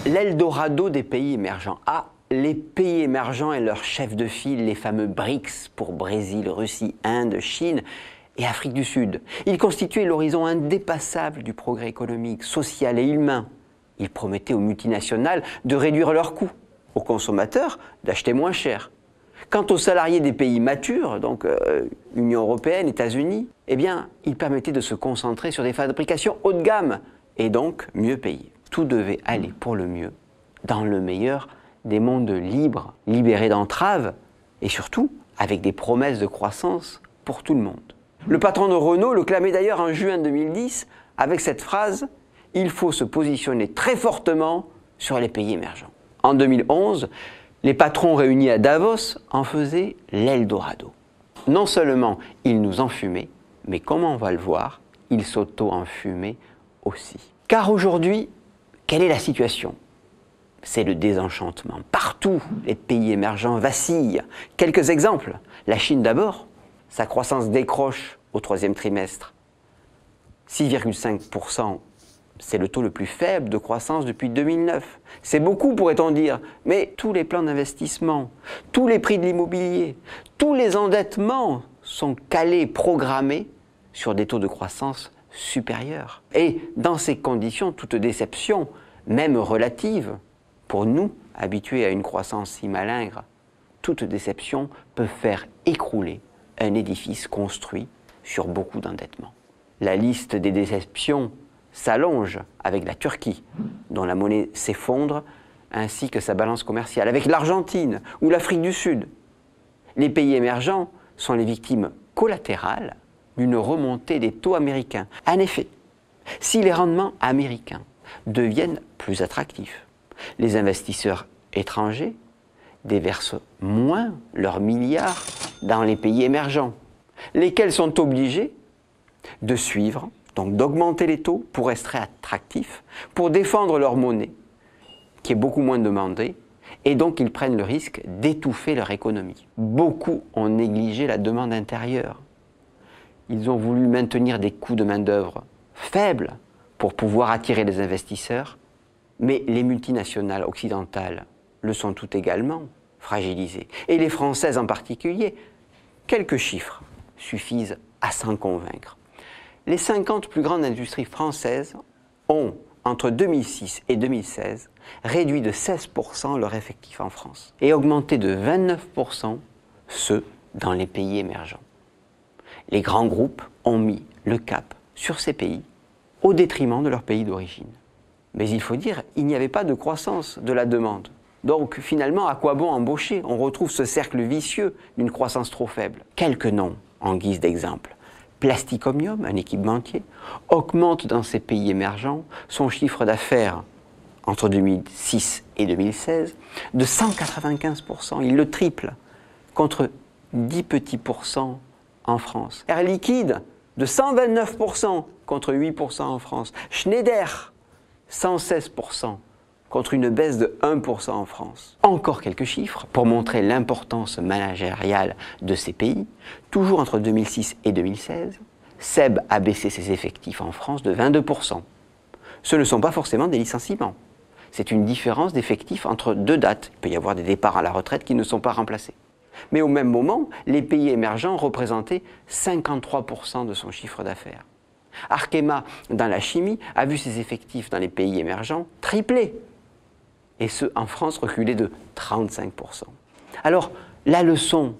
L'Eldorado des pays émergents. Ah, les pays émergents et leurs chefs de file, les fameux BRICS pour Brésil, Russie, Inde, Chine et Afrique du Sud. Ils constituaient l'horizon indépassable du progrès économique, social et humain. Ils promettaient aux multinationales de réduire leurs coûts, aux consommateurs d'acheter moins cher. Quant aux salariés des pays matures, donc Union européenne, États-Unis, eh bien, ils permettaient de se concentrer sur des fabrications haut de gamme et donc mieux payées. Tout devait aller pour le mieux, dans le meilleur des mondes libres, libérés d'entraves et surtout avec des promesses de croissance pour tout le monde. Le patron de Renault le clamait d'ailleurs en juin 2010 avec cette phrase « Il faut se positionner très fortement sur les pays émergents ». En 2011, les patrons réunis à Davos en faisaient l'Eldorado. Non seulement ils nous enfumaient, mais comme on va le voir, ils s'auto-enfumaient aussi. Car aujourd'hui, quelle est la situation? C'est le désenchantement. Partout, les pays émergents vacillent. Quelques exemples. La Chine d'abord. Sa croissance décroche au troisième trimestre. 6,5%, c'est le taux le plus faible de croissance depuis 2009. C'est beaucoup, pourrait-on dire, mais tous les plans d'investissement, tous les prix de l'immobilier, tous les endettements sont calés, programmés sur des taux de croissance supérieurs. Et dans ces conditions, toute déception, même relative, pour nous, habitués à une croissance si malingre, toute déception peut faire écrouler un édifice construit sur beaucoup d'endettement. La liste des déceptions s'allonge avec la Turquie, dont la monnaie s'effondre, ainsi que sa balance commerciale, avec l'Argentine ou l'Afrique du Sud. Les pays émergents sont les victimes collatérales d'une remontée des taux américains. En effet, si les rendements américains deviennent plus attractifs, les investisseurs étrangers déversent moins leurs milliards dans les pays émergents, lesquels sont obligés de suivre, donc d'augmenter les taux pour rester attractifs, pour défendre leur monnaie, qui est beaucoup moins demandée, et donc ils prennent le risque d'étouffer leur économie. Beaucoup ont négligé la demande intérieure. Ils ont voulu maintenir des coûts de main-d'œuvre faibles pour pouvoir attirer les investisseurs, mais les multinationales occidentales le sont toutes également fragilisées, et les Françaises en particulier. Quelques chiffres suffisent à s'en convaincre. Les 50 plus grandes industries françaises ont, entre 2006 et 2016, réduit de 16% leur effectif en France et augmenté de 29% ceux dans les pays émergents. Les grands groupes ont mis le cap sur ces pays au détriment de leur pays d'origine. Mais il faut dire, il n'y avait pas de croissance de la demande. Donc finalement, à quoi bon embaucher? On retrouve ce cercle vicieux d'une croissance trop faible. Quelques noms en guise d'exemple. Plastic Omnium, un équipementier, augmente dans ces pays émergents son chiffre d'affaires entre 2006 et 2016 de 195%. Il le triple, contre 10 petits pourcents en France. Air Liquide, de 129% contre 8% en France. Schneider, 116% contre une baisse de 1% en France. Encore quelques chiffres pour montrer l'importance managériale de ces pays. Toujours entre 2006 et 2016, SEB a baissé ses effectifs en France de 22%. Ce ne sont pas forcément des licenciements. C'est une différence d'effectifs entre deux dates. Il peut y avoir des départs à la retraite qui ne sont pas remplacés. Mais au même moment, les pays émergents représentaient 53% de son chiffre d'affaires. Arkema, dans la chimie, a vu ses effectifs dans les pays émergents tripler. Et ceux en France reculer de 35%. Alors, la leçon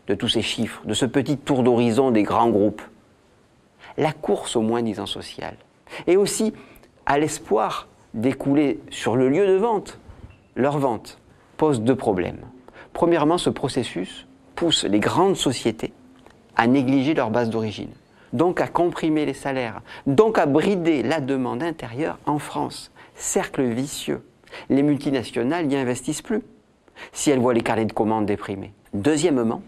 de tous ces chiffres, de ce petit tour d'horizon des grands groupes, la course au moins-disant social, et aussi à l'espoir d'écouler sur le lieu de vente, leur vente, pose deux problèmes. Premièrement, ce processus pousse les grandes sociétés à négliger leur base d'origine, donc à comprimer les salaires, donc à brider la demande intérieure en France. Cercle vicieux. Les multinationales n'y investissent plus si elles voient les carnets de commandes déprimés. Deuxièmement,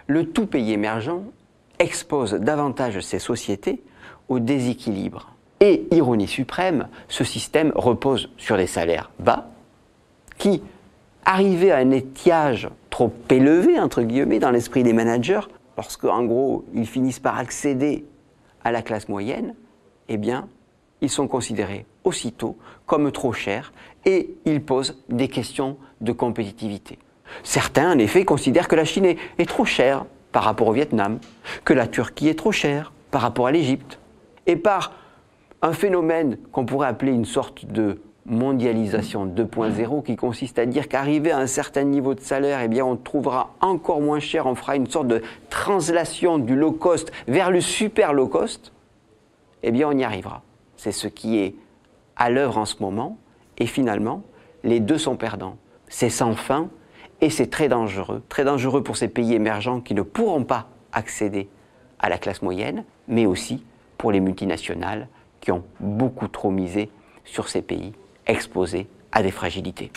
le tout pays émergent expose davantage ces sociétés au déséquilibre. Et, ironie suprême, ce système repose sur des salaires bas qui, arrivés à un étiage trop élevé, entre guillemets, dans l'esprit des managers, lorsque en gros ils finissent par accéder à la classe moyenne, eh bien ils sont considérés aussitôt comme trop chers et ils posent des questions de compétitivité. Certains en effet considèrent que la Chine est trop chère par rapport au Vietnam, que la Turquie est trop chère par rapport à l'Égypte. Et par un phénomène qu'on pourrait appeler une sorte de mondialisation 2.0 qui consiste à dire qu'arrivé à un certain niveau de salaire, eh bien on trouvera encore moins cher, on fera une sorte de translation du low cost vers le super low cost, eh bien on y arrivera. C'est ce qui est à l'œuvre en ce moment et finalement les deux sont perdants. C'est sans fin et c'est très dangereux pour ces pays émergents qui ne pourront pas accéder à la classe moyenne, mais aussi pour les multinationales qui ont beaucoup trop misé sur ces pays exposés à des fragilités.